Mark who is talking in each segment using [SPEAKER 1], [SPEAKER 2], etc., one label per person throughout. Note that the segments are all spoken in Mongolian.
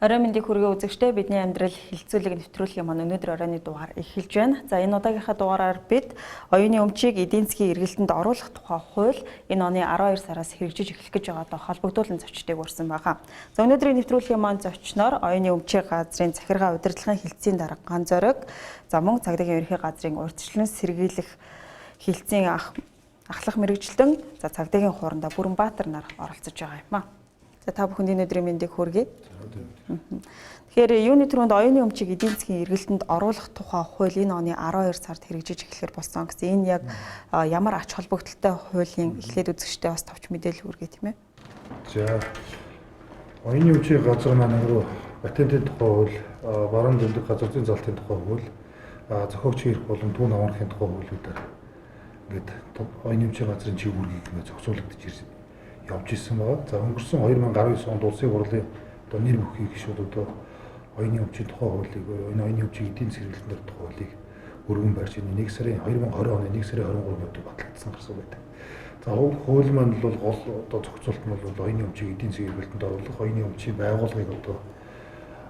[SPEAKER 1] Орой мэндийг хүргээ үзэгчдээ бидний амьдрал хилцүүлэг нэвтрүүлгийн маань өнөөдөр оройны дугаар эхэлж байна. За энэ удаагийнхаа дугаараар бид оюуны өмчийг эдийн засгийн эргэлтэнд оруулах тухай хууль энэ оны 12 сараас хэрэгжиж эхлэх гэж байгаатай холбогдуулан зочдыг урьсан байгаа. За өнөөдрийн нэвтрүүлгийн маань зочноор оюуны өмчийн газрын захиргаа удирдлагын хилцээний дарга Ган Зориг, за мөн цагдаагийн ерөнхий газрын урьдчилан сэргийлэх хилцээний ахлах мэрэгчлэн, за цагдаагийн хуурандаа Бүрэнбаатар нар оролцож байгаа юм аа. За та бүхэнд өнөөдрийн мэндийг хүргэе. Тэгэхээр юуны түрүүнд оюуны өмчийг эдийн засгийн эргэлтэнд оруулах тухай хууль энэ оны 12 сард хэрэгжиж эхлэхээр болсон гэсэн. Энэ яг ямар ач холбогдолтой хуулийн эхлээд үзэгчтэй бас товч мэдээлэл хүргэе тийм ээ.
[SPEAKER 2] За оюуны өмчийн газар маань нөгөө патентын тухай хууль, баруун зөвлөх газар зүйн залтын тухай хууль, зохиогчийн эрх болон түүн аврахын тухай хуулиудаар ингээд оюуны өмчийн газрын чиг үүргийг ингээд зохицуулагдаж ирсэн явж исэн байгаа. За өнгөрсөн 2019 онд улсын хурлын одоо нэр бүхий гишүүд одоо оюуны өмчийн тухай хуулийг, оюуны өмчийн эдийн засгийн эргэлтийн тухай хуулийг өргөн барьж энэ 2020 оны 1 сарын 23-нд батлагдсан гарсан байдаг. За хууль маань бол гол одоо зохицуулт нь бол оюуны өмчийг эдийн засгийн эргэлтэнд оруулах, оюуны өмчийн байгууллагыг одоо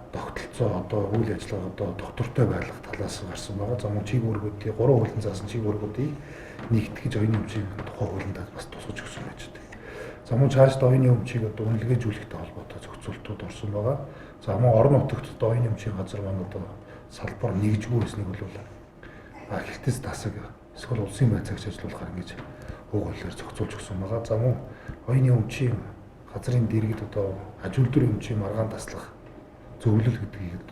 [SPEAKER 2] тогтолцоо одоо үйл ажиллагаа одоо доктортой байлгах талаас гарсан байгаа. За мөн чиг үүргүүдийн 3 хуулийн заасан чиг үүргүүдийг нэгтгэж оюуны өмчийн тухай хуулинд бас тусгаж өгсөн байж байна. За мөн цаашд оюуны өмчийг одоо үнэлгээжүүлэхтэй холбоотой зохицуултууд орсон байгаа. За мөн орон нутагт одоо оюуны өмчийн газар маань одоо салбар нэгжгүй байсныг бол хэлтэц тасаг эсвэл улсын байцаагч ажиллуулахаар ингэж уг хуулиар зохицуулж өгсөн байгаа. За мөн оюуны өмчийн газрын дэргэд одоо аж үйлдвэрийн өмчийн маргаан таслах зөвлөл гэдгийг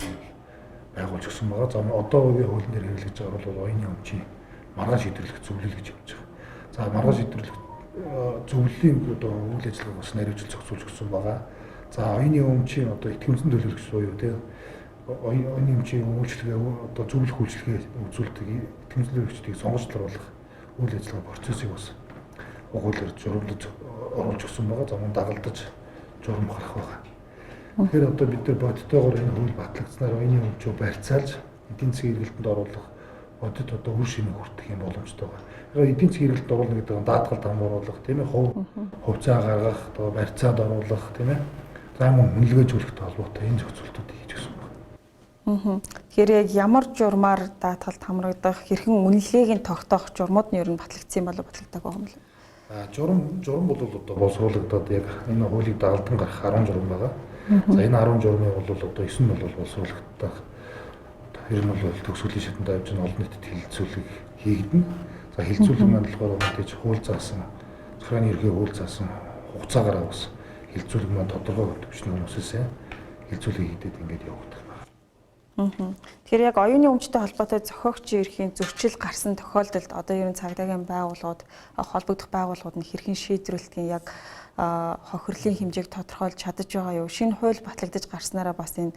[SPEAKER 2] байгуулж өгсөн байгаа. За одоо үеийн хуулийн дээр хэрэглэж байгаа бол оюуны өмчийн маргаан шийдвэрлэх зөвлөл гэж явж байгаа. За маргаан шийдвэрлэх зөвлөлийн одоо үйл ажиллагааг бас наривчлж зохицуулж өгсөн байгаа. За оюуны өмчийн одоо итгэмжлэн төлөөлөгч буюу тийм оюуны өмчийн үйлчлэгээ одоо зөвлөх үйлчлэгээ үзүүлдэг итгэмжлэн төлөөлөгчдийг сонгогчлуулах үйл ажиллагаа процессыг бас хуулиар журамлаж оруулж өгсөн байгаа. За мөн дагалдаж журам гарах байгаа. Тэгэхээр одоо бид нар бодтойгоор энэ хууль батлагдсанаар оюуны өмчөө барьцаалж эдийн засгийн эргэлтэнд оруулах бодит одоо үр шимээ хүртэх юм боломжтой байгаа. Яг эдийн засгийн эргэлтэнд оруулах гэдэг нь даатгалд хамруулах тийм ээ, хувьцаа гаргах, одоо барьцаанд оруулах тийм ээ. За мөн үнэлгээжүүлэхтэй холбоотой энэ зохицуултуудыг хийж өгсөн байна.
[SPEAKER 1] Тэгэхээр яг ямар журмаар даатгалд хамрагдах, хэрхэн үнэлгээг нь тогтоох журмууд нь ер нь батлагдсан болов батлагдаагүй юм л.
[SPEAKER 2] Журам бол одоо боловсруулагдаад яг энэ хуулийг дагалдан гарах 10 журам байгаа. За энэ 10 журмыг бол одоо 9 нь бол боловсруулагдах. Тэр нь бол төгсгөлийн шатанд авч олон нийтэд хилцүүлэг хийгдэнэ. За хилцүүлэг маань болохоор мэдээж хууль заасан, захиргааны ерхий хууль заасан хугацаагаар бас хилцүүлэг маань тодорхой төвчний хүмүүсээс хилцүүлэг хийгдээд ингээд явагдах байна.
[SPEAKER 1] Тэгэхээр яг оюуны өмчтэй холбоотой зохиогчийн эрхийн зөрчил гарсан тохиолдолд одоо ер нь цагдаагийн байгууллагууд, холбогдох байгууллагууд нь хэрхэн шийдвэрлэдгийг яг хохирлын хэмжээг тодорхойлж чадаж байгаа юу? Шинэ хууль батлагдаж гарснараа бас энэ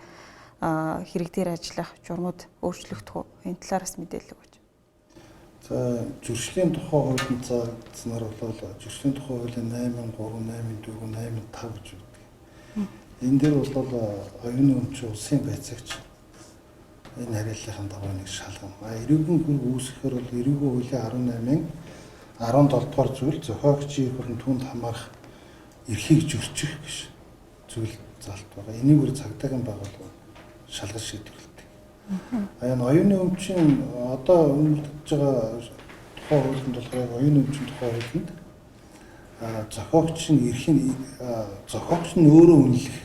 [SPEAKER 1] хэрэг дээр ажиллах журмууд өөрчлөгдөх үү? Энэ талаараас мэдээлэл өгөөч.
[SPEAKER 3] За зөрчлийн тухай хуулинд заагдсанаар бол зөрчлийн тухай хуулийн 8.3, 8.4, 8.5 гэж үүдэг. Энэ дээр бол оюуны өмч улсын байцаагч энэ харилцааны дагуу нэг шалган. Эрүүгийн хөрөг үүсгэхээр бол эрүүгийн хуулийн 18-ын 17 дугаар зүйл зохиогчийн эрх болон түүнд хамаарах эрхийг зөрчих гэж зүйл залт байгаа. Энийг үр цагдаагийн байгууллага шалгаж шийдвэрлэдэг. Энэ оюуны өмчийн одоо үнэлж байгаа тухай хуулинд болохоор оюуны өмчийн тухай хуулинд зохиогч нь өөрөө үнэлэх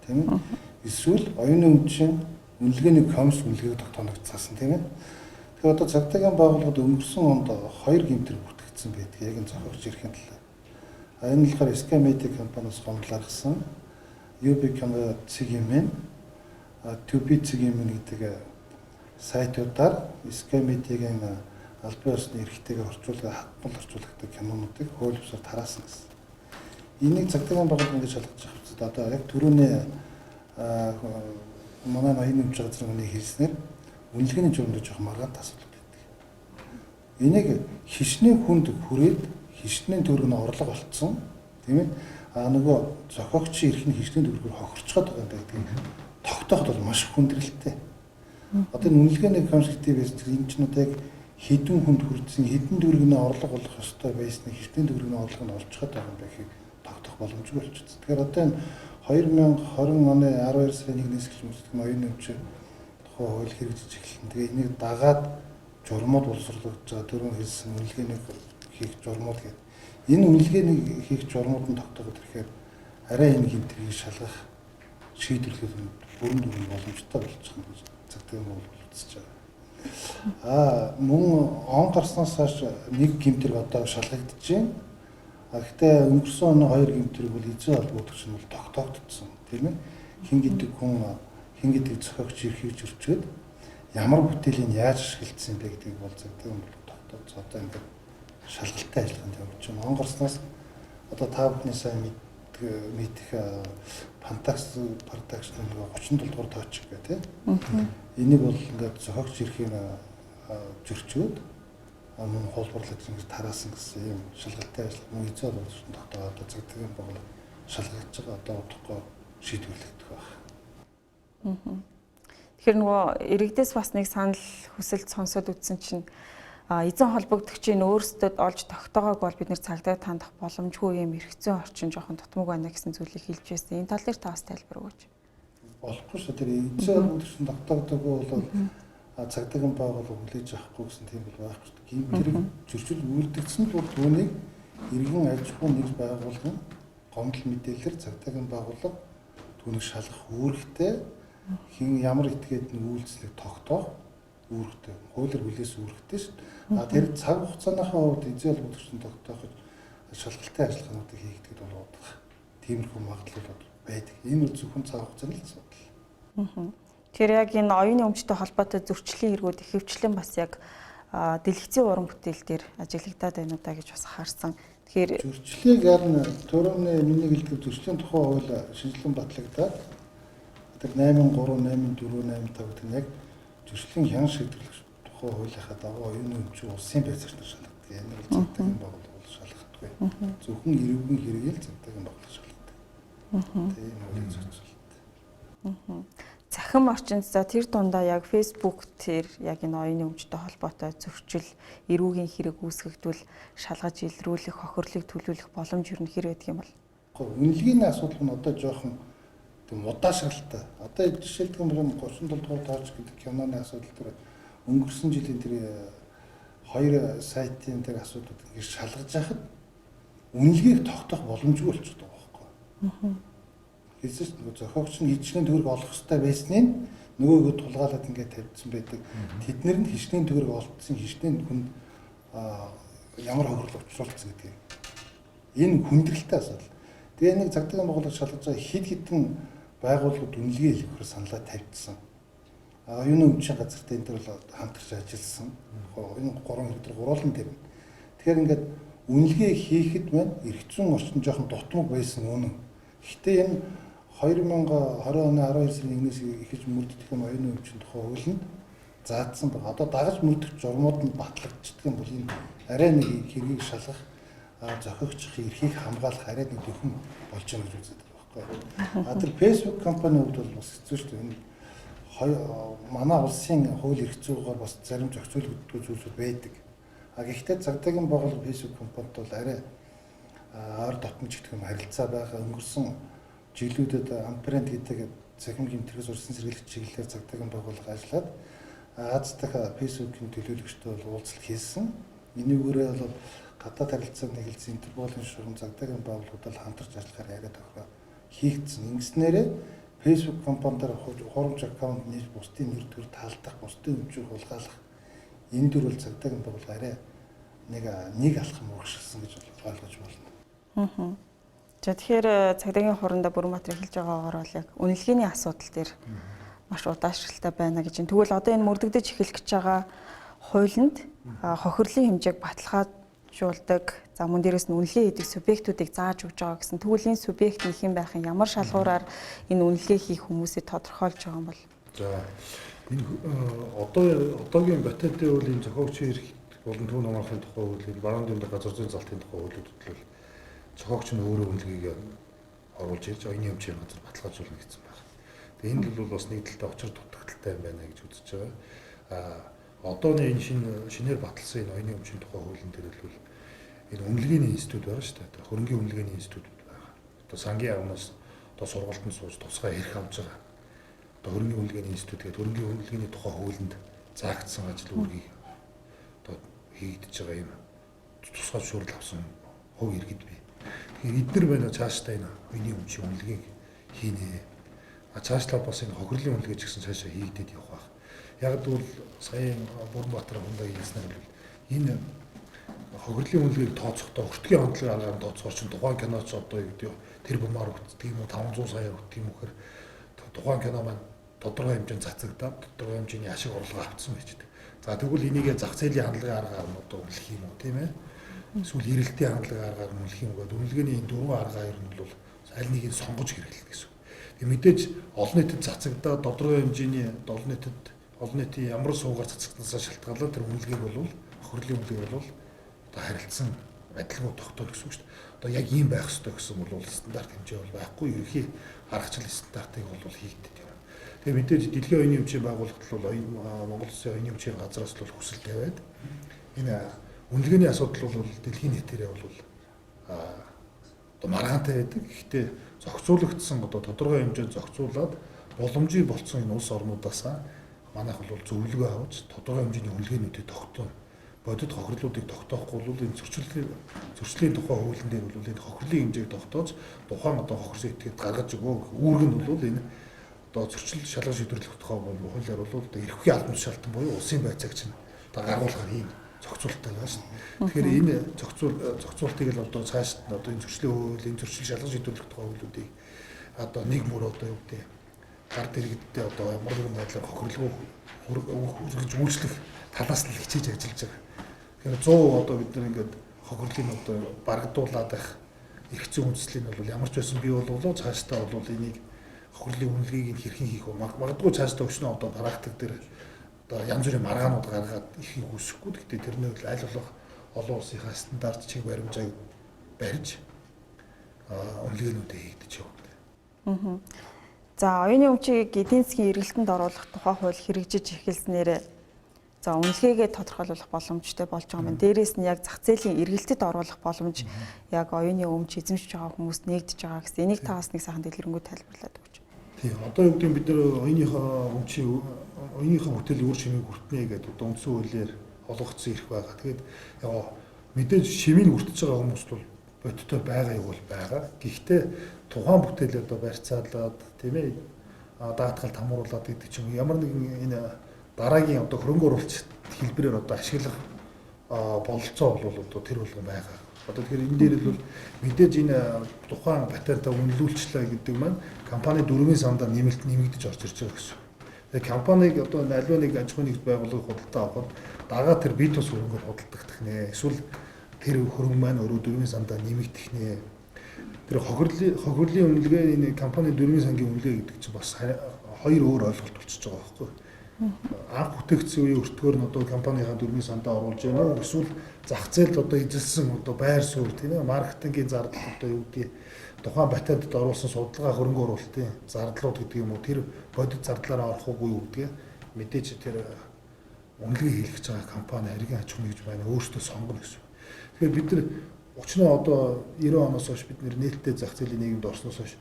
[SPEAKER 3] тийм ээ. Эсвэл оюуны өмчийн үнэлгээний комисс үнэлгээг тогтоогдсон тийм ээ. Тэгэхээр одоо цагдаагийн байгууллагад өнгөрсөн онд 2 гэмтэр бүртгэгдсэн байдаг. Яг энэ зохиогч эрхийн талаар. Энэ болохоор SK Media компаниас гомдларсан UB Camera CGM-ийн TB CGM гэдэг сайтуудаар SK Media-гийн албан ёсны эрхтэйгээр хатмал орчуулдаг кинонуудыг хууль бусаар тараасан гэсэн. Энийг цагдаагийн байгууллага ингэж шалгаж авчихсан. Одоо яг түрүүний манай оюуны өмч газрын үнийг хэлснээр үнэлгээний журмд жоох маргаан тасалбар гэдэг. Энийг хишнээ хүнд хүрээд хишнээ төгрөг нь орлого олцсон тийм ээ. Нөгөө зохиогчийн эрх нь хишнээ төгрөгөөр хохирчоод байгаа юм байдаг. Тогтооход бол маш хүндрэлтэй. Одоо энэ үнэлгээний комисстэй байсан энэ ч нэг яг хэдэн хүнд хүрдсэн хэдэн төгрөгийн орлого болох ёстой байсныг хишнээ төгрөгийн орлого нь олцоход байгаа юм байхыг тогтоох боломжгүй болчихсон. Тэгэхээр одоо энэ 2020 оны 12 сарын 1-ээс эхэлж мөрдөх оюуны өмчийн тухай хууль хэрэгжиж эхэлсэн. Тэгээ энийг дагаад журмууд боловсруулагдж байгаа дөрвөн хэлсэн үнэлгээнийг хийх журмууд гэдэг. Энэ үнэлгээнийг хийх журмууд нь тогтоогод ирэхээр арай энэ гинтрийг шалгах шийдвэрлэх бүрэн дүрэн боломжтой болчих юм гэж цагтаа боловсруулж байгаа. Мөн он гарснаас хойш нэг гинтрийг одоо шалгагдаж байна. Гэхдээ өнгөрсөн оны 2 гинтрийг бол эзэн холбогдогч нь бол тогтоогдсон тийм ээ. Хин гэдэг хүн хин гэдэг зохиогч эрхийг зөрчөөд ямар бүтээлийн яаж ашиглагдсан бэ гэдгийг бол цагтаа тогтоож одоо ингээд шалгалттай ажиллагаанд явж байна. Он гарснаас одоо та бүхний сайн мэдэх Pentax production нэг 37 дугаар тооч гэх тийм. Энийг бол ингээд зохиогч эрхийг зөрчөөд мөн холбоорлогч ингэж тараасан гэсэн юм шалгалттай ажиллагаа мөн эзэн боловсруулалтын тогтоогоо одоо цагтаа бол шалгагдж байгаа одоо удахгүй шийдвэрлэгдэх байна.
[SPEAKER 1] Тэгэхээр нөгөө иргэдээс бас нэг санал хүсэлт сонсоод үзсэн чинь эзэн холбогдогчийн өөрсдөд олж тогтоогоог бол бид нэр цагдаа тандах боломжгүй юм эргэцэн орчин жоохон дутмаг байна гэсэн зүйлийг хэлж байсан. Энэ тал дээр та бас тайлбар өгөөч.
[SPEAKER 3] Болохгүй шүү. Тэр эзэн холбогдогчийн тогтоогдоогүй бол цагдаагийн байгууллага хүлээж авахгүй гэсэн тийм бол байхгүй шүү. Гинтрийг зөрчил үйлдэгдсэн тул түүнийг иргэн аж ахуйн нэг байгууллага гомдол мэдээлэлээр цагдаагийн байгууллага түүнийг шалгах үүрэгтэй хин ямар этгээд нэг үйлчлэг тогтоох үүрэгтэй хуулиар хүлээс үүрэгтэй шүү. Тэр цаг хугацааныхаа хувьд эзэн холбогдогчтой тогтооход шалгалттай ажиллагаануудыг хийгдэхэд бол удах тиймэрхүү магадлал байдаг. Энэ нь зөвхөн цаг хугацааны л асуудал.
[SPEAKER 1] Тэр яг энэ оюуны өмчтэй холбоотой зөрчлийн хэрэгүүд ихэвчлэн бас яг дэлгэцийн уран бүтээл дээр ажиглагдаад байна удаа гэж бас харсан. Тэгэхээр
[SPEAKER 3] зөрчлийг ярина төрөний миний хэлдэг зөрчлийн тухай хууль шинжилэн батлагдаад тэр 83, 84, 85 гэдэг нь яг зөрчлийн хян шийдвэрлэх тухай хуулийнхаа дагуу оюуны өмчийн улсын байцаагчдаар шалгадаг. Энэ бол цагдаагийн байгууллага шалгахгүй. Зөвхөн иргэний хэрэгэл цагдаагийн байгууллага шалгадаг. Тийм хуулийн зөрчил.
[SPEAKER 1] Цахим орчинд за тэр дундаа яг Facebook тэр яг энэ оюуны өмчтэй холбоотой зөрчил, эрүүгийн хэрэг үүсгэгдвэл шалгаж илрүүлэх, хохирлыг төлөвлөх боломж юу нэр байдаг юм бол.
[SPEAKER 3] Үнэлгээний асуудал нь одоо жоохон удаашралтай. Одоо жишээлбэл юм 37 дугаар тооч гэдэг киноны асуудал дээр өнгөрсөн жилийн тэр 2 сайтын тэр асуудлууд ингэ шалгаж яхад үнэлгээг тогтоох боломжгүй болчиход байгаа байхгүй. Хэсэж нөгөө зохиогч нь хичнээн төгрөг олох хэрэгтэй байсныг нөгөөгөө тулгаалаад ингээд тавьдсан байдаг. Тэднэр нь хичнээн төгрөг олдсон хичнээн хүнд ямар хохирол учруулсан гэдгийг. Энэ хүндрэлтэй асуудал. Тэгээ нэг цагдаагийн байгууллага шалгаж байгаа хэд хэдэн байгууллагууд үнэлгээ хэлэхээр саналаа тавьдсан. Оюуны өмчийн газартай энэ төр бол хамтарч ажилласан. Энэ 3 хэрэг төр гурван дээр. Тэгэхээр ингээд үнэлгээ хийхэд маань эргэцэн орчин жоохон дутмаг байсан үнэн. Гэхдээ энэ 2020 оны 12 сарын 1-ээс эхэлж мөрдөх юм оюуны өмчийн тухай хуулинд заадсан байна. Одоо дагаж мөрдөх журмууд нь батлагдчихдаг юм бол энэ арай нэг хэргийг шалгах зохиогчийн эрхийг хамгаалах арай нэг зөвхөн болж байгаа гэж үздэг байхгүй. Тэр Facebook компанийн хувьд бол бас хэцүү шүү дээ. Манай улсын хууль эрх зүйгээр бас зарим зохицуулагддаг зүйлүүд байдаг. Гэхдээ цагдаагийн байгууллага Facebook компанид бол арай ар дотмож гэх юм харилцаа байгаа. Өнгөрсөн жилүүдэд Ампрент гэдэг цахим гэмтрээс урьдчилан сэргийлэх чиглэлээр цагдаагийн байгууллага ажиллаад Аз дахь Facebook-ийн төлөөлөгчтэй бол уулзалт хийсэн. Энийгээрээ бол гадаад харилцааг нэгэлсэн Интерполын шугам цагдаагийн байгууллагуудад хамтарч ажиллахаар яриад байгаа хийгдсэн. Ингэснээрээ Facebook компанидаар хурамч аккаунт нээж бусдын нэр төр таалдах, бусдын өмчийг хулгайлах энэ дөр бол цагдаагийн байгууллага арай нэг алхам урагшилсан гэж ойлгож байна.
[SPEAKER 1] За тэгэхээр цагдаагийн хурандаа Бүрэнбаатар хэлж байгаагаар бол яг үнэлгээний асуудал дээр маш удаашралтай байна гэж. Тэгвэл одоо энэ мөрдөгдөж эхлэх гэж байгаа хуулинд хохирлын хэмжээг баталгаажуулдаг, за мөн дээрээс нь үнэлгээ хийдэг субъектуудыг зааж өгж байгаа гэсэн. Тэгвэл энэ субъект нь хэн байх юм, ямар шалгуураар энэ үнэлгээ хийх хүмүүсийг тодорхойлж байгаа юм бол?
[SPEAKER 2] За энэ одоогийн баталгааны хуулийн зохиогчийн эрх болон төв намрахын тухай хуулийг баруун дэндүү газар зүйн залтын тухай хуулиудад бол зохиогч нь өөрөө үнэлгээг оруулж ирж оюуны өмчийн газар баталгаажуулна гэсэн байна. Тэгээ энэ бол бас нэг талтай учир дутагдaltaй юм байна гэж үзэж байгаа. Одооны энэ шинээр баталсан энэ оюуны өмчийн тухай хуулийн дээр бол энэ үнэлгээний институт байгаа шүү дээ. Хөрөнгийн үнэлгээний институт байгаа. Одоо сангийн агнаас одоо сургалтанд сууж тусгай эрх авж байгаа. Одоо хөрөнгөний үнэлгээний институт гэдэг хөрөнгөний үнэлгээний тухай хуулинд заагдсан ажил үүргийг одоо хийгдэж байгаа юм тусгай зөвшөөрөл авсан хувь иргэд бий. Тэгэхээр эдгээр байна цаашдаа энэ оюуны өмчийн үнэлгээг хийнэ. Цаашлаад бас энэ хохирлын үнэлгээ ч гэсэн цаашаа хийгдээд явах байх. Яг гэвэл сая Бүрэнбаатар хундаг хэлснээр бол энэ хохирлын үнэлгээг тооцохдоо өртгийн хандлагын аргаар тооцохоор чинь тухайн киноч одоо юу гэдэг тэр бумаар өгдөг юм уу 500 сая өгдөг юм уу гэхээр тухайн кино маань тодорхой хэмжээнд цацагдаад тодорхой хэмжээний ашиг орлого авсан байж байгаа. За тэгвэл энийгээ зах зээлийн хандлагын аргаар нь одоо үнэлэх юм уу тийм ээ? Эсвэл эрэлтийн хандлагын аргаар нь үнэлэх юм гээд үнэлгээний энэ дөрвөн аргаар ер нь бол аль нэгийг сонгож хэрэглэх гэсэн. Тэгээ мэдээж олон нийтэд цацагдаад тодорхой хэмжээний олон нийтийн ямар суугаар цацагданасаа шалтгаалаад тэр үнэлгээг бол хохирлын үнэлгээг бол одоо харилцсан адилгүй тогтоох гэсэн үг шүү дээ. Одоо яг ийм байх ёстой гэсэн бол стандарт хэмжээ бол байхгүй. Ерөнхий аргачлал стандартыг бол хийгдэж байна. Тэгээ мэдээж дэлхийн оюуны өмчийн байгууллагт бол Монгол Улсын оюуны өмчийн газраас бол хүсэл тавиад энэ үнэлгээний асуудал бол дэлхийн нийтээрээ бол одоо маргаантай байдаг. Гэхдээ зохицуулагдсан одоо тодорхой хэмжээнд зохицуулаад боломжийг болцсон энэ улс орнуудаасаа манайх бол зөвлөгөө авч тодорхой хэмжээний үнэлгээнүүдийг тогтооно. Бодит хохирлуудыг тогтоохгүй бол энэ зөрчлийн тухай хуулийн дээр бол энэ хохирлын хэмжээг тогтоож тухайн одоо хохирсон этгээд гаргаж өгөө. Үүрэг нь бол энэ одоо зөрчил шалгаж шийдвэрлэх тухай хуулиар бол одоо эрхний албан тушаалтан буюу улсын байцаагч нь одоо гаргуулгаар ийм зохицуулттай байна шүү дээ. Тэгэхээр энэ зохицуултыг л одоо цааш нь одоо энэ зөрчлийн хууль, энэ зөрчил шалгаж шийдвэрлэх тухай хуулиудыг одоо нэг мөр одоо юу гэдэг гард иргэдтэй одоо ямар нэгэн байдлаар хохирлого үргэлж үйлчлэх талаас нь хичээж ажиллаж байгаа. Тэгэхээр 100 одоо бид нар ингээд хохирлыг одоо барагдуулаад байх эрх зүйн үндэслэл нь бол ямар ч байсан бий боловлоо цаашдаа бол энийг хохирлын үнэлгээг хэрхэн хийх вэ? Магадгүй цаашдаа өчнөө одоо практик дээр одоо янз бүрийн маргаанууд гаргаад ихийг үүсэхгүй. Гэхдээ тэрний л аль болох олон улсынхаа стандарт чиг баримжааг барьж үнэлгээнүүдээ хийгдэж явна.
[SPEAKER 1] За оюуны өмчийг эдийн засгийн эргэлтэнд оруулах тухай хууль хэрэгжиж эхэлснээр за үнэлгээгээ тодорхойлох боломжтой болж байгаа юм. Дээрээс нь яг зах зээлийн эргэлтэд оруулах боломж яг оюуны өмч эзэмшиж байгаа хүмүүст нэгдэж байгаа гэсэн. Энийг та бас нэг сайхан дэлгэрэнгүй тайлбарлаад өгч.
[SPEAKER 2] Тийм. Одоо юу гэдэг бид нар оюуныхаа бүтээлийн үр шимийг хүртнэ гэдэг одоо үндсэн хуулиар олгогдсон эрх байгаа. Тэгээд яг мэдээж шимийг хүртэж байгаа хүмүүс бол бодиттой байгаа юм бол байгаа. Гэхдээ тухайн бүтээлээ одоо барьцаалаад тийм ээ даатгалд хамруулад гэдэг чинь ямар нэгэн энэ дараагийн одоо хөрөнгө оруулалт хэлбэрээр одоо ашиглах бололцоо бол одоо тэр болгон байгаа. Одоо тэгэхээр энэ дээр бол мэдээж энэ тухайн патентаа үнэлүүлчлээ гэдэг маань компани дөрвийн сандаа нэмэгдэж орж ирж байгаа гэсэн. Тэгээ компаниг одоо аливаа нэг аж ахуйн нэгж байгууллагыг худалдаа авахад дагаа тэр бит тус хөрөнгөөр худалдах нэ. Эсвэл тэр хөрөнгө маань өөрөө дөрвийн сандаа нэмэгдэх нэ. Тэр хохирлын үнэлгээ энэ компани дөрвийн сангийн үнэлгээ гэдэг чинь бас хоёр өөр ойлголт болчихж байгаа байхгүй. Анх бүтээгдсэн үеийн өртгөөр нь одоо компанийнхаа дөрвийн сандаа оруулж байна уу? Эсвэл зах зээлд одоо эзэлсэн одоо байр суурь тийм ээ маркетингийн зардал одоо юу гэдэг тухайн патентод оруулсан судалгаа хөрөнгө оруулалтын зардлууд гэдэг юм уу тэр бодит зардлаараа орох уугүй юу гэдэг мэдээж тэр үнэлгээ хийлгэж байгаа компани аргийн аж ахуйн нэгж байна өөртөө сонгоно гэсэн. Тэгэхээр бид нар өчнөө одоо 90 оноос хойш бид нээлттэй зах зээлийн нийгэмд орсноос хойш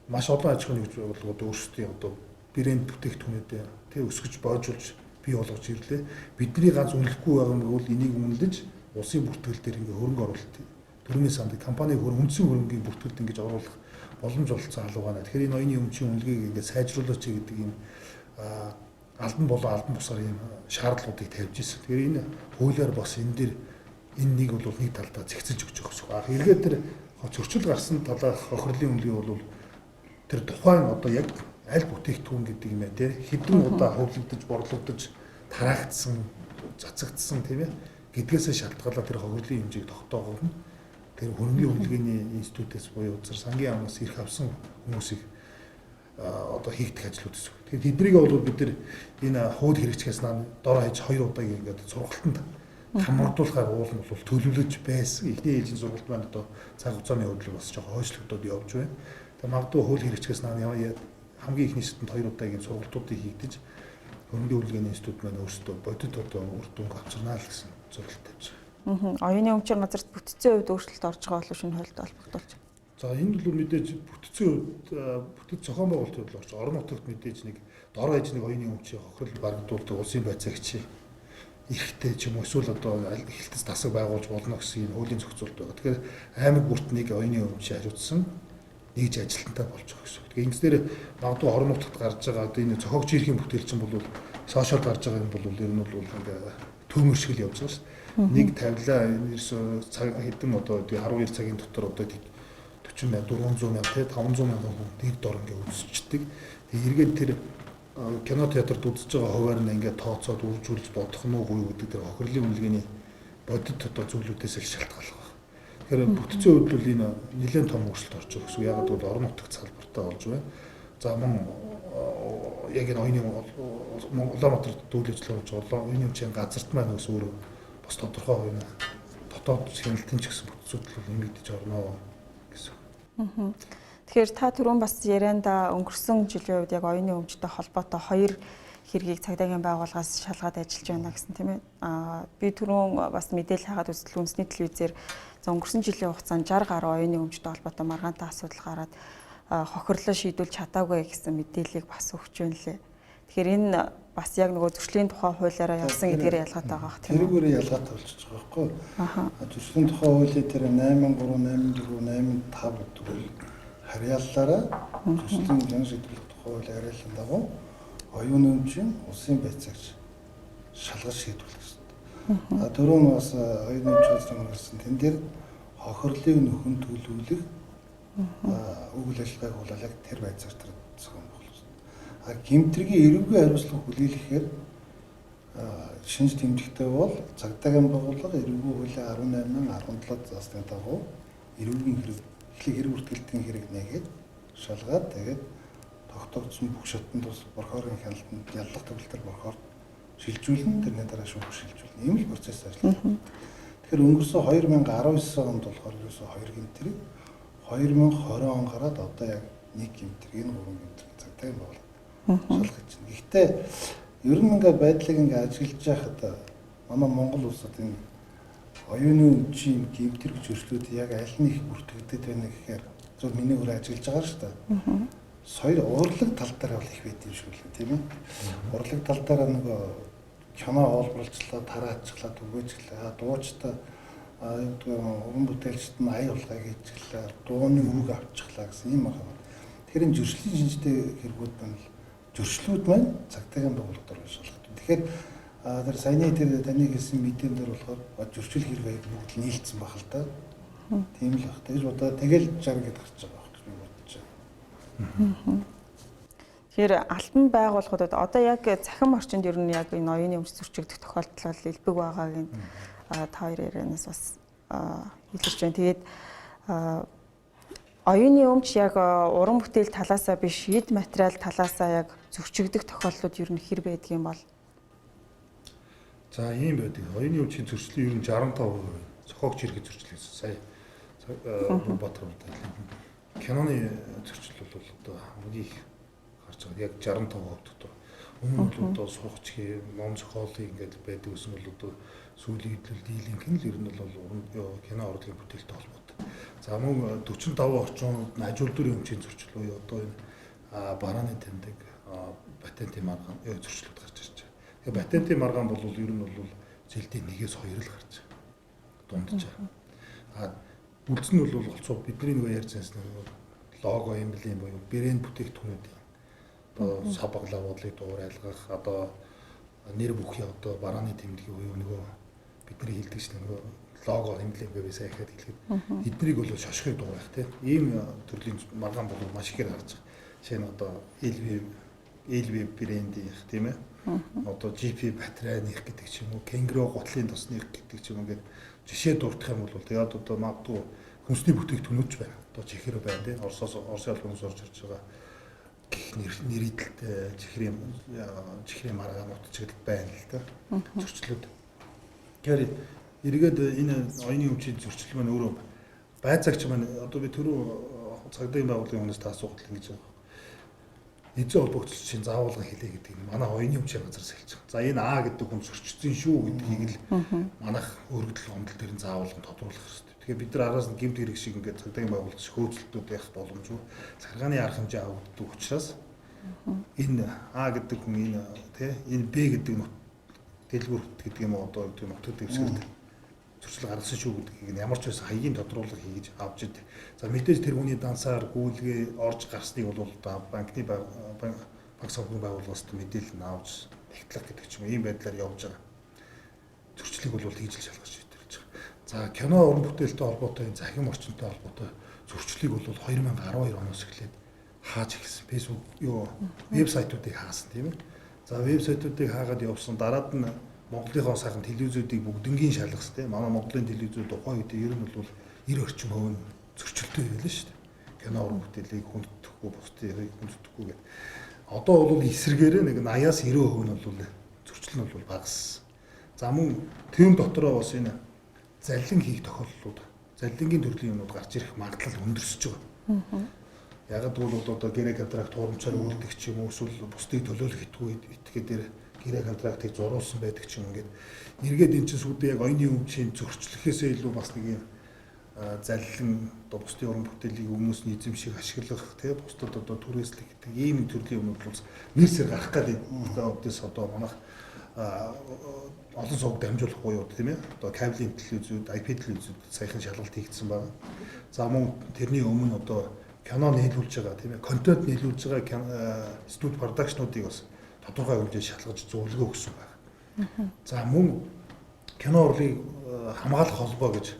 [SPEAKER 2] маш олон аж ахуйн нэгж байгууллагууд өөрсдийн одоо брэнд бүтээгдэхүүнүүдээ тэг өсгөж боожулж бий болгож ирлээ. Бидний ганц үнэлэхгүй байгаа нь бол энийг үнэлж улсын бүртгэл дээр ингээ хөрөнгө оруулалт дөрвийн санд компаниг үндсэн хөрөнгийн бүртгэлд ингэж оруулах боломж олцсон алуу байна. Тэгэхээр энэ оюуны өмчийн үнэлгээг ингээ сайжруулаач гэдэг юм албан болон албан бусаар юм шаардлагуудыг тавьж ирсэн. Тэгэхээр энэ хуулиар бас энэ дээр энэ нэг бол нэг талдаа зэгцэлж өгч байгаа юм. Эргээд тэр зөрчил гарсан талаарх хохирлын үнэлгээ бол тэр тухайн одоо яг аль бүтээгдэхүүн гэдэг юм байна тий хэдэн удаа хөвлөгдөж борлогдож тараагдсан цацагдсан тийм ээ гэдгээсээ шалтгаалаад тэр хохирлын хэмжээг тогтоогоор нь тэр хөрөнгөний үнэлгээний институтээс буюу Улс сангийн амнаас ирэх авсан хүмүүсийг одоо хийгдэх ажлууд гэсэн. Тэгэхээр тэднийг бол бид нар энэ хууль хэрэгжихээс дор хаяж 2 удаагийн ингээд сургалтанд хамруулахаар уул нь бол төлөвлөж байсан. Эхний ээлжийн сургалт маань одоо цаг хугацааны хөдөлгөөн бас жоохон хойшлогдоод явж байна. Тэгээ магадгүй хууль хэрэгжихээс хамгийн ихний сэтэнд 2 удаагийн сургалтуудыг хийгдэж хөрөнгөний үнэлгээний институт маань өөрсдөө бодит одоо үр дүнг авчирнаа л гэсэн зорилт тавьж байгаа.
[SPEAKER 1] Оюуны өмчийн газарт бүтцийн хувьд өөрчлөлт орж байгаа болов шинэ хуульд холбогдуулж.
[SPEAKER 2] За энэ бол мэдээж бүтэц зохион байгуулалтын хувьд орч орон нутагт мэдээж нэг дор хаяж нэг оюуны өмчийн хохирол барагдуулдаг улсын байцаагч эрхтэй ч юм уу эсвэл одоо эхлэлтэс тасаг байгуулж болно гэсэн энэ хуулийн зохицуулт байгаа. Тэгэхээр аймаг бүрт нэг оюуны өмч хариуцсан нэгж ажилтнтай болж байгаа гэсэн үг. Тэгэхээр энд дээр магадгүй орон нутагт гарч байгаа одоо энэ зохиогч эрхийн бүтээлчин бол сошиал гарч байгаа юм бол ер нь бол ингээ төмөр шиг л явж байгаа шүү дээ. Нэг тавилаа ерөөсө цаг хэдэн одоо 12 цагийн дотор одоо 40,000 400,000 те 500,000 хүн нэг дор ингээ үзчихдэг. Тэгээ эргээд тэр кино театрт үзэж байгаа хуваар нь ингээ тооцоод үржүүлж бодох нь уу гэдэг тэр хохирлын үнэлгээний бодит одоо зүйлүүдээс их шалтгаалж байгаа. Тэгэхээр бүтцийн хувьд бол энэ нэлээд том өөрчлөлт орж байгаа гэсэн. Яг бол орон нутагт салбартаа болж байна. За мөн яг энэ оюуны Улаанбаатарт дүүл ажиллагаа болж байгаа оюуны өмчийн газарт маань бас өөрөө бас тодорхой хувийн дотоод хяналтын ч гэсэн бүтцүүд бол нэмэгдэж орно гэсэн.
[SPEAKER 1] Тэгэхээр та түрүүн бас ярианда өнгөрсөн жилийн үед яг оюуны өмчтэй холбоотой хоёр хэргийг цагдаагийн байгууллагаас шалгаад ажиллаж байна гэсэн тийм ээ. Би түрүүн бас мэдээлэл хагаад үзтэл үндэсний телевизээр за өнгөрсөн жилийн хугацаанд 60 гаруй оюуны өмчтэй холбоотой маргаантай асуудал гараад хохирлоо шийдүүлж чадаагүй гэсэн мэдээллийг бас өгч байна лээ. Тэгэхээр энэ бас яг нөгөө зөрчлийн тухай хуулиараа явсан гэдгээр ялгаатай байгаа хэрэг тийм үү?
[SPEAKER 3] Тэрүүгээр ялгаатай болчихж байгаа байхгүй юу? Зөрчлийн тухай хуулийн тэр 83, 84, 85 төрөл харьяаллаараа зөрчлийн жан шийдвэрлэх тухай хуулийн харьяаллын дагуу оюуны өмчийн улсын байцаагч шалгаж шийдвэрлэх хэрэгтэй. Түрүүн бас оюуны өмч хэлсэн гэсэн тэн дээр хохирлыг нөхөн төлөвлөх үйл ажиллагааг бол яг тэр байцаагч нар зохион байгуулсан. Гэмтрийн эрүүгийн хариуцлага хүлээлгэхээр шинж тэмдэгтэй бол цагдаагийн байгууллага эрүүгийн хуулийн 18-17 заасныг дагуу эрүүгийн хэрэг бүртгэлтийн хэрэг нэгээд шалгаад тэгээд тогтоогдсон бүх шатнд бас прокурорын хяналтанд яллах төвлөлтөөр прокурор шилжүүлнэ, тэрний дараа шүүх шилжүүлнэ. Ийм л процесс ажиллана. Тэгэхээр өнгөрсөн 2019 онд болохоор ерөөсөө 2 гэмтрийг 2020 он гараад одоо яг 1 гэмтрийг энэ 3 гэмтрийг цагдаагийн байгууллага шалгаж байна. Гэхдээ ер нь ингээд байдлыг ингээд ажиглаж байхад манай Монгол улсад энэ оюуны өмчийн гэмтрэг зөрчлүүд яг аль нь их бүртгэгдээд байна гэхээр зөв миний өөр ажиглаж байгаа шүү дээ. Соёл урлаг тал дээр бол их байд юм шиг л тийм ээ. Урлаг тал дээр нөгөө кино олборлцлаа, тараачглаа, түгээжглээ, дуучтай уран бүтээлчд нь ая улгай хийжглээ, дууны үг авчихлаа гэсэн юм байна. Тэгэхээр энэ зөрчлийн шинжтэй хэрэгүүд байна л зөрчлүүд маань цагдаагийн байгууллагаар шалгах. Тэгэхээр тэр саяны тэр таны хэлсэн мэдэн дээр болохоор зөрчил хэрэг бүгд нийлцсэн баг л да. Тийм л баг. Тэгж удаа тэгэл 60 гэд гарч байгаа байх гэж би бодож байна.
[SPEAKER 1] Тэгэхээр альбан байгууллагуудад одоо яг цахим орчинд ер нь яг энэ оюуны өмч зөрчигдөх тохиолдол бол элбэг байгааг нь та хоёр ярианаас бас хэлж байна. Тэгээд оюуны өмч яг уран бүтээл талаасаа биш, эд материал талаасаа яг зөрчигдөх тохиолдлууд ер нь хэр байдаг юм бол?
[SPEAKER 2] За ийм байдаг. Оюуны өмчийн зөрчлийн ер нь 65% зохиогч эрхийг зөрчлөөсөн. Сая Батар киноны зөрчил бол одоо хамгийн их гарч байгаа. Яг 65% дотор. Өмнө нь одоо сургач хий, ном зохиолын ингээд байдаг гэсэн бол одоо сүүлийн хэдэл дийлэнх нь л ер нь бол кино урлагийн бүтээлтэй холбоотой. За мөн 45 орчим ажил дүрийн өмчийн зөрчил буюу одоо энэ барааны тэмдэг, патентын маргаан зөрчлүүд гарч ирж байгаа. Тэгээ патентын маргаан бол ер нь бол жилдээ 1-2 л гарч байгаа. Дунджаар. Үлдс нь бол олцоо бидний нөгөө ярьж байсан лого эмблем буюу брэнд бүтээгдэхүүнүүд одоо сабаглаа бодлыг дуур айлгах одоо нэр бүхий одоо барааны тэмдгийн буюу нөгөө бидний хэлдэг чинь нөгөө лого эмблем гэвээс ахад хэлэхэд эднийг бол шошхыг дуурайх тийм ийм төрлийн маргаан бол маш ихээр гарч байгаа. Жишээ нь одоо LV брендийн тийм ээ одоо GP батарейных гэдэг ч юм уу Kengro готлын тосных гэдэг ч юм уу ингээд жишээ дурдах юм бол тэгээд одоо магадгүй хүнсний бүтээгдэхүүнүүд ч байна. Одоо чихэр байна тийм Орсын албанаас орж ирж байгаа гэх нэрийдэлтэй чихрийн маргаан утчигдал байна л да. Зөрчлүүд. Тэгэхээр эргээд энэ оюуны өмчийн зөрчил маань өөрөө байцаагч маань одоо би түрүү цагдаагийн байгууллагын хүнээс та асуух гэж байгаа. эзэн холбогдлолчийн заавалган хэлээ гэдэг нь манай оюуны өмчийн газраас хэлж байгаа. За энэ А гэдэг хүн зөрчилсөн шүү гэдгийг л манайх өргөдөл гомдол дээр нь заавалган тодруулах хэрэгтэй. Тэгэхээр бид нар араас нь гэмт хэрэг шиг ингээд цагдаагийн байгууллагч хөөцөлтүүд явах боломжгүй. Захиргааны арга хэмжээ авагддаг учраас энэ А гэдэг хүн энэ Б гэдэг нь дэлгүүрт гэдэг юм уу одоо гэдэг нь нутаг дэвсгэрт зөрчил гаргасан шүү гэдгийг нь ямар ч байсан хаягийн тодруулга хийж авч идэв. За мэдээж тэр хүний дансаар гүйлгээ орж гарсныг бол одоо банкны банк санхүүгийн байгууллагаас мэдээлэл нь авч тэгтлэх гэдэг ч юм ийм байдлаар явж байгаа. Зөрчлийг бол хийж шалгаж шийдвэрлэж байгаа. За кино уран бүтээлтэй холбоотой захим орчинтой холбоотой зөрчлийг бол 2012 оноос эхлээд хааж эхэлсэн. Facebook вебсайтуудыг хаасан тийм ээ. За вебсайтуудыг хаагаад явсан дараад нь Монголынхоо сайхан телевизүүдийг бүгднгийн шалгасан тийм. Манай Монголын телевизүүд тухайн үед ер нь бол 90 орчим хувь нь зөрчилтэй байлаа шүү дээ. Кино уран бүтээлийг хүндэтгэхгүй бусдыг хүндэтгэхгүй гэдэг. Одоо бол эсэргээрээ нэг 80-аас 90% нь бол зөрчил нь бол багассан. За мөн тэм дотроо бас энэ заллин хийх тохиолдлууд, заллингийн төрлийн юмнууд гарч ирэх магадлал өндөрсөж байгаа. Яг бол одоо гэрээ контракт хурамчаар үлдэх ч юм уу эсвэл бусдыг төлөөлөх итгээ дээр гэрээ контрактыг зуруулсан байдаг ч юм ингээд эргээд эн чинь сүүдээ яг оюуны өмчийн зөрчлөхөөсөө илүү бас нэг юм заллин одоо бусдын уран бүтээлийг хүмүүсний эзэмшиг ашиглах тий бусдад одоо түрээслэх гэдэг ийм төрлийн юмнууд бол нэрсээр гарах гэдэг үдээс одоо манайх олон сувг дамжуулах буюу тийм ээ одоо кабелийн телевизүүд, IP телевизүүд саяхан шалгалт хийгдсэн байна. За мөн тэрний өмнө одоо кино нийлүүлж байгаа тийм ээ контент нийлүүлж байгаа студи продакшнуудыг бас тодорхой хэмжээнд шалгаж зөвлөгөө өгсөн байна. За мөн кино урлыг хамгаалах холбоо гэж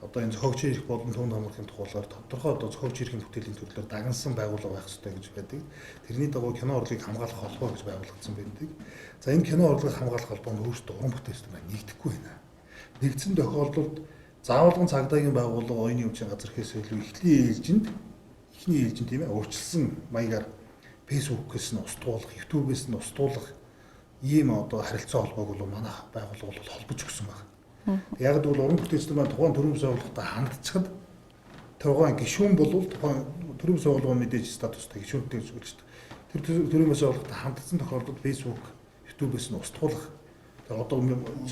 [SPEAKER 2] одоо энэ зохиогчийн эрх болон түүнд хамгаалахын тухайлаар тодорхой одоо зохиогчийн эрхийн бүтээлийн төрлөөр дагнсан байгууллага байх ёстой гэж байдаг. Тэрний дагуу кино урлыг хамгаалах холбоо гэж байгуулагдсан байдаг. За энэ кино урлыг хамгаалах холбоо нь өөрсдөө уран бүтээлчтэй байна нэгдэхгүй байна. Нэгдсэн тохиолдолд заавалган цагдаагийн байгууллага оюуны өмчийн газар хэсэ илүү ихний ээлжинд тийм ээ өөрчилсөн маягаар Facebook-ээс нь устгуулах, YouTube-ээс нь устгуулах ийм одоо харилцаа холбоог бол манайх байгууллага бол холбож өгсөн байна. Яг л уран бүтээлчдэр маань тухайн төрөмс байгууллагатай хандцахад тухайн гишүүн бол тухайн төрөмс байгууллагын мэдээж статустай гишүүнтэй гэж үздэг. Тэр төрөмс байгууллагатай хандсан тохиолдолд Facebook, YouTube-ээс нь устгуулах. Тэр одоо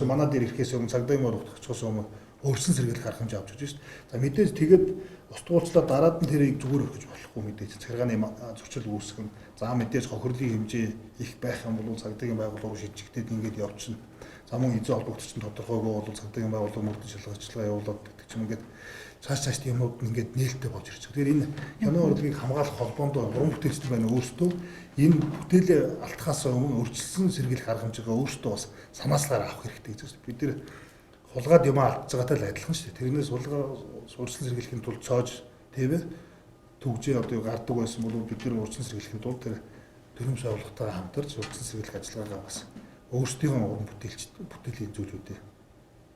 [SPEAKER 2] манай дээр ирэхээс өмнө цагдаагийн байгууллагаас өмнө өөрсөн сэргийлэх арга хэмжээ авч өгч шүү дээ. За мэдээж тэгээд устгуулчлаа дараад нь тэрийг зүгээр өгч болохгүй мэдээж захиргааны зөрчил үүсгэн. За мэдээж хохирлын хэмжээ их байх юм бол цагдаагийн байгууллага шийдчихтэй ингээд явчихна. За мөн эзэн холбогдсон тодорхойгүй бол цагдаагийн байгууллага мөрдөн шалгажлага явуулаад гэдэг ч юм ингээд цааш юмнууд нь ингээд нээлттэй болж ирж байгаа. Тэгэхээр энэ кино урлагийг хамгаалах холбоонд уран бүтээлчд байна өөрсдөө энэ бүтээлээ алдахаас өмнө өөрчлөсөн сэргийлэх арга хэмжээгээ өөрсдөө бас санааслаар авах хэрэгтэй гэж байна. Бид нэр хулгаад юм алдж байгаатай л адилхан шүү дээ. Тэрнээс урьдчилан сэргийлэхийн тулд цоож тийм ээ төгжээ одоо гардаг байсан бол бид нэр урьдчилан сэргийлэхийн тулд тэр төрөмс байгууллагатайгаа хамтарч урьдчилан сэргийлэх ажиллагаагаа бас өөрсдийн уран бүтээлийн зүйлүүдээ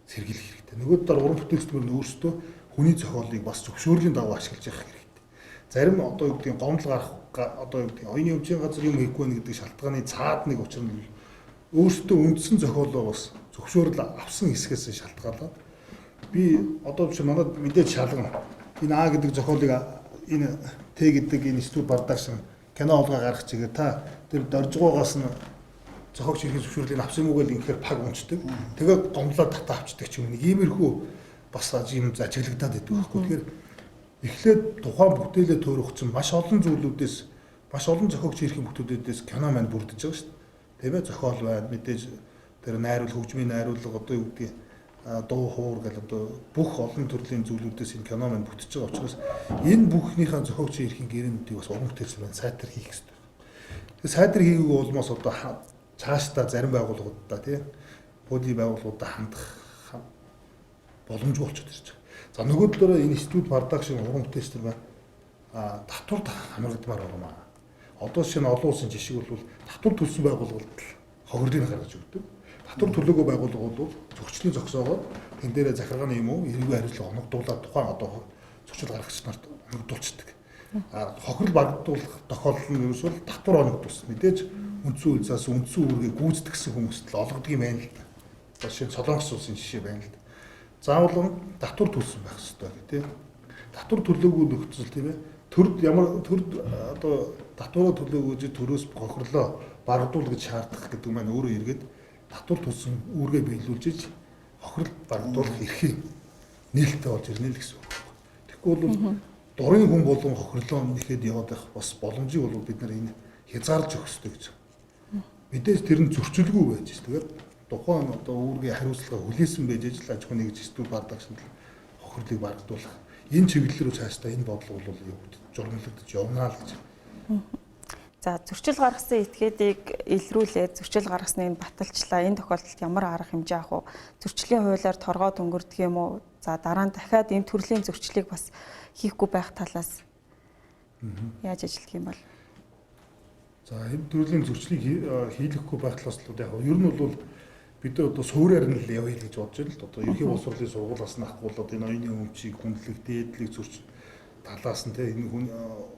[SPEAKER 2] сэргийлэх хэрэгтэй. Нөгөө талаар уран бүтээлчдэр нь өөрсдөө хүний зохиолыг бас зөвшөөрлийн дагуу ашиглаж явах хэрэгтэй. Зарим одоо юу гэдгийг гомдол гарах одоо юу гэдгийг оюуны өмчийн газар юм хийхгүй нэ гэдэг шалтгааны цаад нэг учир нь өөрсдөө үндсэн зохиолоо бас зөвшөөрөл авсан хэсгээс шалтгаалаад би одоо биш манад мэдээж шалган энэ А гэдэг зохиолыг энэ Т гэдэг энэ студи продакшн кино олгоо гаргах чигээр та тэр доржгоогоос нь зохиогч хэрэг зөвшөөрлийг авсан юм уу гэж инхээр паг унцдаг. Тэгээд гомдлоо татаа авчдаг ч юм нэг иймэрхүү бас юм ажиглагдаад байдаг байхгүй. Тэгэхээр эхлээд тухайн бүтээлээ төөрөх чинь маш олон зүйлүүдээс маш олон зохиогч хэрэг бүтээлүүдээс кино маань бүрдэж байгаа шүү дээ. Тийм ээ зохиол байна мэдээж тэр найруул хөгжмийн найруулга одоо юу гэдгийг дуу хуур гэл одоо бүх олон төрлийн зүйлүүдээс энэ кино маань бүтэж байгаа учраас энэ бүхнийхээ зохиогчийн эрхийн гэрээндийг бас уран бүтээлч маань сайтар хийх хэрэгтэй. Тэгээ сайтар хийгээгүй болмоос одоо цаашдаа зарим байгууллагуудаа тийм боди байгууллагуудаа хандах боломжгүй болчиход ирж байгаа. За нөгөө талаараа энэ студи продакшн уран бүтээлчдэр маань татварт хамрагдмаар байна. Одоо шинэ олон улсын жишг бол татвар төлсөн байгууллагууд хохирлыг гаргаж өгдөг. Татвар төлөөгүй байгууллагууд бол зөрчлийн зогсоогоод тэн дээрээ захиргааны юм уу эрүүгийн хариуцлага оногдуулаад тухайн одоо зөрчил гаргагч нарт оногдуулцдаг. Хохирол багтуулах тохиолдол нь ерөөсөө татвар оногдуулсан. Мэдээж үндсэн үйлсээс үндсэн үүргээ гүйцэтгэсэн хүмүүст л олгодог юм байна л да. Одоо шинэ Солонгос улсын жишээ байна л да. Заавал татвар төлсөн байх хэрэгтэй тийм. Татвар төлөөгүй нөхцөл тийм ээ төрд ямар төрд одоо татвараа төлөөгөөж төрөөс хохирлоо багдуул гэж шаардах гэдэг маань өөрөө эргээд татвар төлсөн үүргээ биелүүлж хохирол багдуулах эрхийг нээлттэй болж ирнэ л гэсэн үг. Тэгэхгүй бол дурын хүн болон хохирлоо нэхэд яваад байх бас боломжийг бол бид нар энэ хязгаарлаж өгөх хэрэгтэй гэж. Мэдээж тэр нь зөрчилгүй байж ш. Тэгээд тухайн одоо үүргийн хариуцлага хүлээсэн байж ажил аж ахуйн нэгж студ бардагшнд хохирлыг багдуулах энэ чиглэл рүү цаашдаа энэ бодлого бол юу гэдэг журмлагдаж явна л гэж.
[SPEAKER 1] За зөрчил гаргасан этгээдийг илрүүлээд зөрчил гаргасны баталчлаа. Энэ тохиолдолд ямар арга хэмжээ авах вэ? Зөрчлийн хуулиар торгоод өнгөрдөг юм уу? За дараа нь дахиад энэ төрлийн зөрчлийг бас хийхгүй байх талаас яаж ажиллах юм бол?
[SPEAKER 2] За энэ төрлийн зөрчлийг хийлгэхгүй байх талаас л яг ер нь бол бид нар одоо суурьаар нь л явъя гэж бодож байна л. Одоо ерхий боловсролын сургуулиас нь авахгүй бол одоо энэ оюуны өмчийг хүндлэх, дээдлийг зөрч талаас нь энэ хүн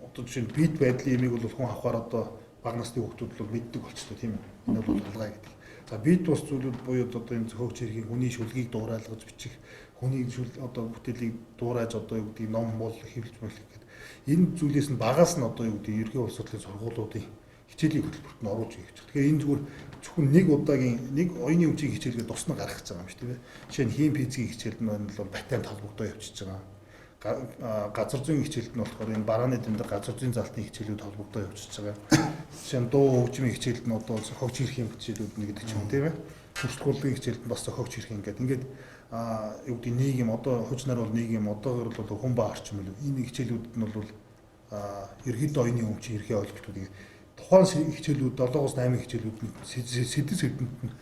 [SPEAKER 2] одоо жишээ нь бид байдлын имийг бол хүн авахаар одоо бага насны хүүхдүүд бол мэддэг болчихсон тийм ээ. Энэ бол хулгай гэдэг. За бид бас зүйлүүд буюу одоо энэ зохиогч хэргийн хүний шүлгийг дуурайлгаж бичих, хүний одоо бүтээлийг дуурайж одоо юу гэдэг ном бол хэвлэж мэлэх гэдэг. Энэ зүйлээс нь багаас нь одоо юу гэдэг ерхий боловсролын сургуулиудын хичээлийн хөтөлбөрт нь оруулж ирэх. Тэгэхээр энэ зүгээр зөвхөн нэг удаагийн нэг оюуны өмчийн хичээлгээ тусна гаргах гэж байгаа юм шүү дээ. Жишээ нь хим физикийн хичээлд нь бол батайн толбогдоо явчихж байгаа. Газар зүйн хичээлд нь болохоор энэ барааны дэмдэр газар зүйн залтын хичээлүүд холбогдоо явчихж байгаа. Жишээ нь дуу хөгжмийн хичээлд нь одоо зохиогч хэрхэн хичээлүүд нь гэдэг ч юм тийм ээ. Төрөлхтгүүлгийн хичээлд нь бас зохиогч хэрхэн ингээд юу гэдэг нийгэм одоо хуч нар бол нийгэм одоогор бол хүн ба орчим үл энэ хичээлүүд нь бол ерөнхийдөө оюуны өмчийн ерхий ойлголтуудыг тухайн хичээлүүд 7-8 хичээлүүд нь сэдэнд нь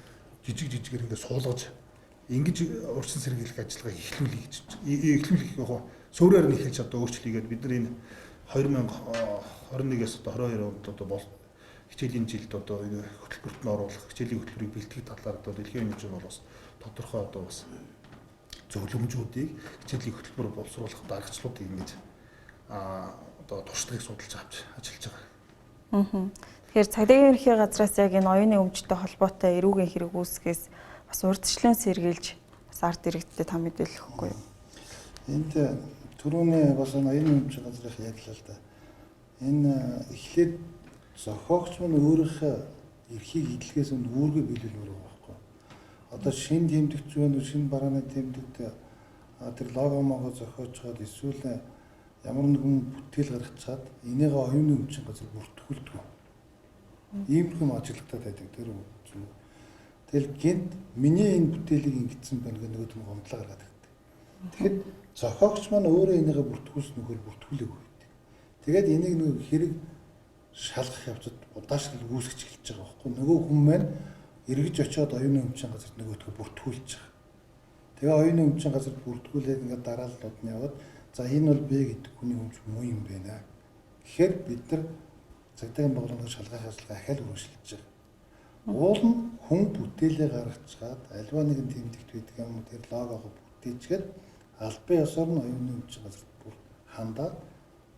[SPEAKER 2] жижигэр ингээд суулгаж ингэж урьдчилан сэргийлэх ажиллагаа эхлүүлэх яг суурьаар нь эхэлж одоо өөрчлөлийгээд бид нар энэ 2021-с одоо 22 онд одоо бол хичээлийн жилд одоо энэ хөтөлбөрт нь оруулах хичээлийн хөтөлбөрийг бэлтгэх талаар одоо дэлхийн хэмжээнд бол бас тодорхой одоо бас зөвлөмжүүдийг хичээлийн хөтөлбөр боловсруулах даргачлуудыг ингэж одоо туршлагыг судалж авч ажиллаж байгаа.
[SPEAKER 1] Тэгэхээр цагдаагийн ерхий газраас яг энэ оюуны өмчтэй холбоотой эрүүгийн хэрэг үүсгээс бас урьдчилан сэргийлж бас ард иргэдтэй та мэдээлэх хэрэггүй юу?
[SPEAKER 3] Энд түрүүний бас оюуны өмчийн газрын ярьлаа л да. Энэ эхлээд зохиогч мань өөрийнхөө эрхийг эдлгээс өмнө үүргээ биелүүлмээр байгаа байхгүй. Одоо шинэ тэмдэгч байна уу, шинэ барааны тэмдэгт тэр лого могоо зохиож чад эсвэл ямар нэгэн бүтээл гаргацаад энийг оюуны өмчийн газар бүртгүүлдэг. Иймэрхүү ажиглагтаад байдаг тэр үү. Тэгэл гинт миний энэ бүтээлийг ингэсэн байна гэх нөгөө гомдлоо гаргаад байдаг. Тэгэхэд зохиогч маань өөрөө энийгээ бүртгүүлсэн нөхөр бүртгүүлээгүй байдаг. Тэгээд энийг нэг хэрэг шалгах явцад удаашрал үүсгэж эхэлж байгаа байхгүй. Нөгөө хүн маань эргэж очиод оюуны өмчийн газарт нөгөөдгөө бүртгүүлж байгаа. Тэгээ оюуны өмчийн газарт бүртгүүлээд ингээд дарааллууд нь яваад за энэ бол Б гэдэг хүний өмч муу юм байна. Тэгэхээр бид нар цагдаагийн байгууллагын шалгах ажиллагаа ахиад үргэлжлэж байгаа. Уул нь хүн бүтээлээ гаргацгаад альва нэгэн тэмдэгт байдаг юм тэр логогоо бүтээчгээд албан ёсоор нь оюуны өмчийн газарт бүр хандаад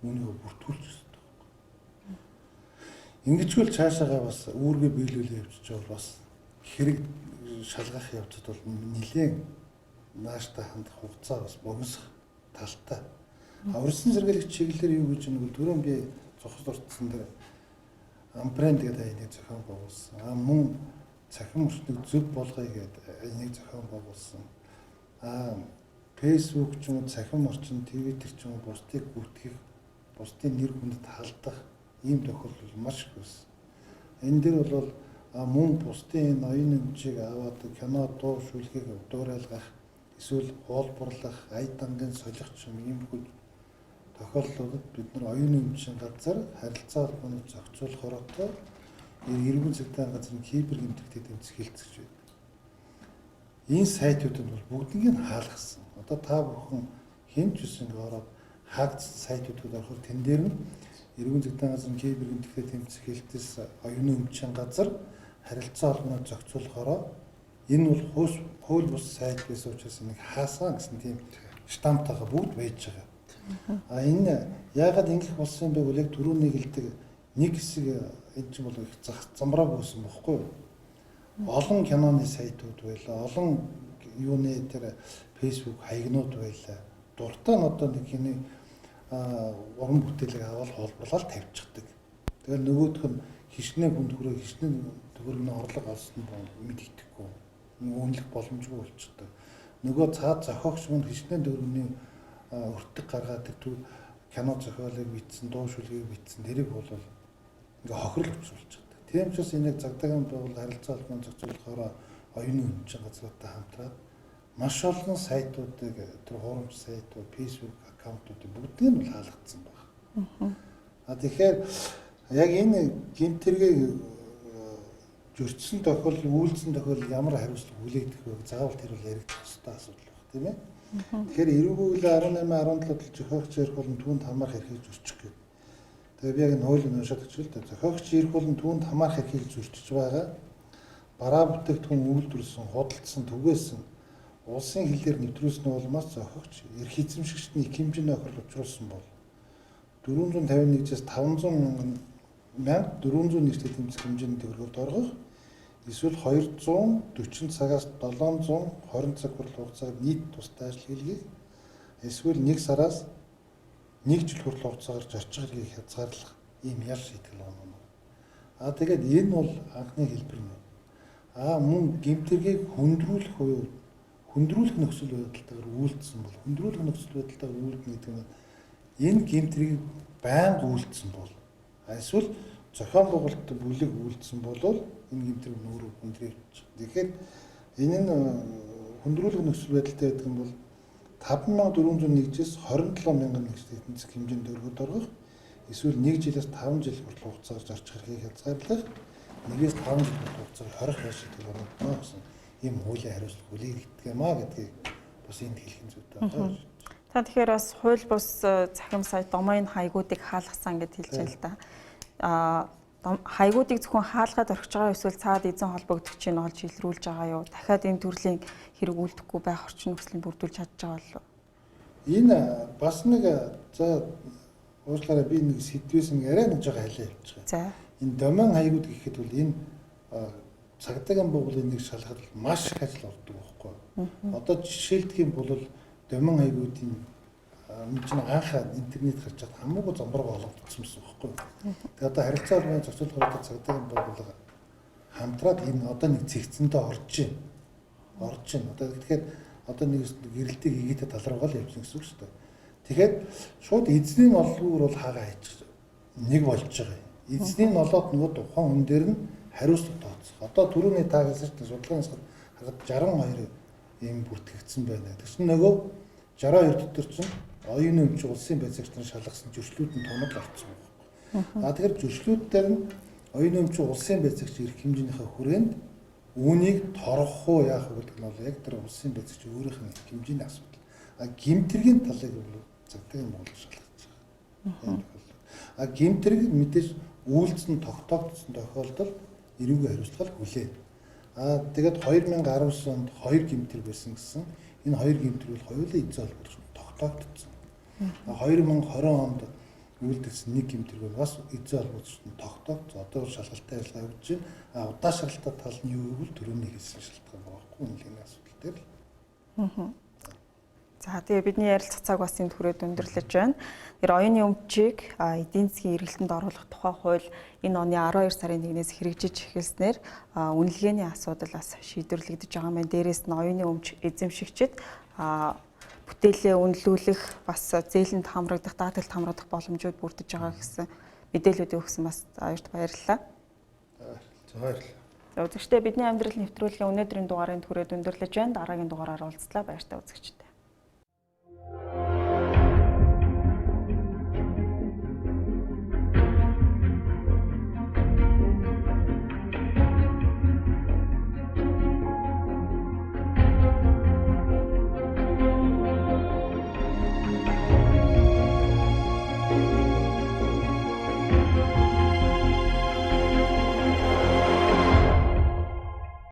[SPEAKER 3] үүнийг бүртгүүлж өсдөг. Ингэжгүй цаашаагаа бас үүргээ биелүүлээ явж байгаа бас хэрэг шалгах явцад бол нэлээд нааштай хандах хугацаа бас богиносох талтай. Урьдчилан сэргийлэх чиглэлээр юу гэж нэг түрүүн би зохис уртсан дээр брэнд гэдэг энийг зохион байгуулсан. Мөн цахим өртөг зөв болгоё гэдэг энийг зохион байгуулсан. Facebook ч юм уу цахим орчин, Twitter ч юм уу бусдыг гүтгэх, бусдын нэр хүндэд халдах ийм тохиолдол маш их байсан. Энэ дээр бол мөн бусдын энэ оюуны өмчийг аваад кино, дуу, шүлгийг дуурайлгах, эсвэл хуулбарлах, ая дангийн солих юм иймэрхүү тохиолдлуудад бид нар оюуны өмчийн газар харилцаа холбооны зохицуулах хороотой иргэн цагдаагийн газрын кибер гэмтэгтэй тэмцэх хэлцэж байна. Энэ сайтуудад бол бүгднийг нь хаалгасан. Одоо та бүхэн хэн ч үсэн ороод хаагдсан сайтуудад орохоор тэн дээр нь иргэн цагдаагийн газрын кибер гэмтэгтэй тэмцэх хэлтээс оюуны өмчийн газар харилцаа холбооны зохицуулахороо энэ бол хууль бус сайт байсан учраас энийг хаасаа гэсэн тийм штамптайгаа бүгд байж байгаа. Энэ яагаад ингэх болсон бэ гэвэл яг түрүүний хэлдэг нэг хэсэг энэ ч бол их замбрааг болсон бохгүй юу? Олон киноны сайтууд байлаа, олон юуны тэр Facebook хаягнууд байлаа. Дуртай нь одоо нэг кино уран бүтээлийг аваад холборлол тавьчихдаг. Тэгэхээр нөгөөх нь хишнээ хүн төгрөгийн орлого олсон мэдэгдэхгүй. Үнэлэх боломжгүй болчихдог. Нөгөө цаад зохиогч мөн хишнээ төгрөгийн өртөг гаргадаг түр кино зохиолыг бичсэн, дуу шүлгийг бичсэн тэрийг бол ингээ хохирол учруулж байгаа. Тийм учраас энийг цагдаагийн байгуул харилцаа холбооны зохицуулахаараа оюуны өмчийн газруудтай хамтраад маш олон сайтуудыг тэр хуурамч сайтууд, Facebook аккаунтуудыг бүгдийг нь бол хаалгацсан байна. Тэгэхээр яг энэ гэмтэргийг зөрчсөн тохиолдол, үйлдсэн тохиолдол ямар хариуцлага хүлээгдэх вэ? Заавал тэр бол яригдах ёстой асуудал байна, тийм ээ? Тэгэхээр эрүүл 18-17 зохиогч ярих болон түүнд хамаарах эрхийг зөрчих гэдэг. Тэгээ би яг энэ хуулийг уншаад өчгөл дээ. Зохиогч ярих болон түүнд хамаарах эрхийг зөрчиж байгаа бараа бүтээгдэхүүн үйлдвэрлэсэн, худалдсан, түгээсэн улсын хилээр нэвтрүүлсэн улмаас зохиогч эрх эзэмшигчдийн их хэмжээний охирол учруулсан бол 451-ээс 500,401 тэмцэх хэмжээний төгрөгөөр доргох эсвэл 240 цагаас 720 цаг хүртэл хугацааг нийт тусдаа ажил хийлгэх эсвэл 1 сараас 1 жил хүртэл хугацаагаар зорчих хэргийг хязгаарлах ийм ял шийтгэл байна. Тэгээд энэ бол анхны хэлбэр нь. Мөн гэмтэргийг хөндрүүлэх нөхцөл байдалтайгаар үйлдсэн бол хөндрүүлэх нөхцөл байдалтайгаар үйлдэнэ гэдэг нь энэ гэмтрийг байнга үйлдсэн бол эсвэл зохион байгуулалтад бүлэг үйлдсэн бол энэ гэмтрийг нүүрээ хөндрүүлж. Тэгэхээр энэ нь хөндрүүлэх нөхцөл байдалтай гэдэг нь бол 5401-ээс 27001 тэмцэх хэмжээнд төгрөгөд оргох эсвэл 1 жилээс 5 жил хүртэл хугацаагаар зарчих хэргийг хязгаарлах 1-ээс 5 жил хүртэл хугацааг хорих шийтгэл байна гэсэн ийм хуулийн хариуцлага хүлээгддэг юм аа гэдгийг бас энд хэлэх нь зүйтэй байна.
[SPEAKER 1] Та тэгэхээр бас хууль бус захим сая домын хаягуудыг хаалгасан гэж хэлж байна л да. Хаягуудыг зөвхөн хаалгаад орхиж байгаа эсвэл цаад эзэн холбогдогчийг олж илрүүлж байгаа юу? Дахиад энэ төрлийн хэрэг үлдэхгүй байх орчин нөхцөлийг бүрдүүлж чадж байгаа болов уу?
[SPEAKER 3] Энэ бас нэг за уучлаарай би нэг сэдвээс нэг арай нэг жоо хайлаа явчих.
[SPEAKER 1] За.
[SPEAKER 3] Энэ домын хаягууд гэхэд бол энэ цагдаагийн байгууллагын нэг шалгалт маш их ажил ордог байхгүй. Одоо жишээлдэг юм бол домын хаягуудын энэ чинь анх интернет гарч чад хамаагүй замбарга олгогдсон байсан байхгүй. Тэгээ одоо харилцаа холбооны зохицуулалтын цагдаагийн байгууллага хамтраад энэ одоо нэг цэгцэндээ орж байна. Одоо тэгэхээр одоо нэг гэрэлтийг хийгээд талруугаа л явуулсан гэсэн үг шүү дээ. Тэгэхээр шууд эзний нолгоор бол хаагаа хайчих нэг болж байгаа. Эзний нолоод нөгөө тухайн хүн дээр нь хариуцлага тооцох. Одоо түрүүний та хэлсэн чинь судалгааны харахад 62 ийм бүртгэгдсэн байна. Тэгсэн нөгөө 62 дотор чинь оюуны өмч улсын байцаагчдын шалгасан зөрчлүүдийн томод олцсон байна. Тэгэхээр зөрчлүүд дээр нь оюуны өмч улсын байцаагч эрх хэмжээнийхээ хүрээнд үүнийг торгох уу яах вэ гэдэг нь бол яг тэр улсын байцаагч өөрийнх нь эрх хэмжээний асуудал. Гэмтэргийн талыг бол цагдаагийн байгууллага шалгаж байгаа. Гэмтэрэг мэдээж үйлдсэн тогтоогдсон тохиолдолд эрүүгийн хариуцлага хүлээн. Тэгээд 2019 онд 2 гэмтэр байсан гэсэн энэ 2 гэмтэр бол хоёулаа эзэн холбогдсон тогтоогдсон. 2020 онд үйлдэлсэн нэг гэмтэр бол бас эзэн холбогдсон тогтоогдсон. Одоо шалгалтын ажиллагаа явуулж байна. Удаа шалгалтад тал нь юу гэвэл төрөний хэлсэн шалтгаан байхгүй үнэлгээний асуудал дээр л.
[SPEAKER 1] За тэгээ бидний ярилцах цаг бас энд хүрээд өндөрлөж байна. Тэр оюуны өмчийг эдийн засгийн эргэлтэнд оруулах тухай хууль энэ оны 12 сарын 1-ээс хэрэгжиж эхэлснээр үнэлгээний асуудал бас шийдвэрлэгдэж байгаа юм. Дээрээс нь оюуны өмч эзэмшигчид бүтээлээ үнэлүүлэх бас зээлэнд хамрагдах, даатгалд хамрагдах боломжууд бүрдэж байгаа гэсэн мэдээлэлүүд өгсөн бас оёрт баярлалаа.
[SPEAKER 2] За баярлалаа.
[SPEAKER 1] За үзэгчдээ бидний амьдрал нэвтрүүлгийн өнөөдрийн дугаарыг хүрээд өндөрлөж байна. Дараагийн дугаараар уулзлаа. Баяртай үзэгчдээ.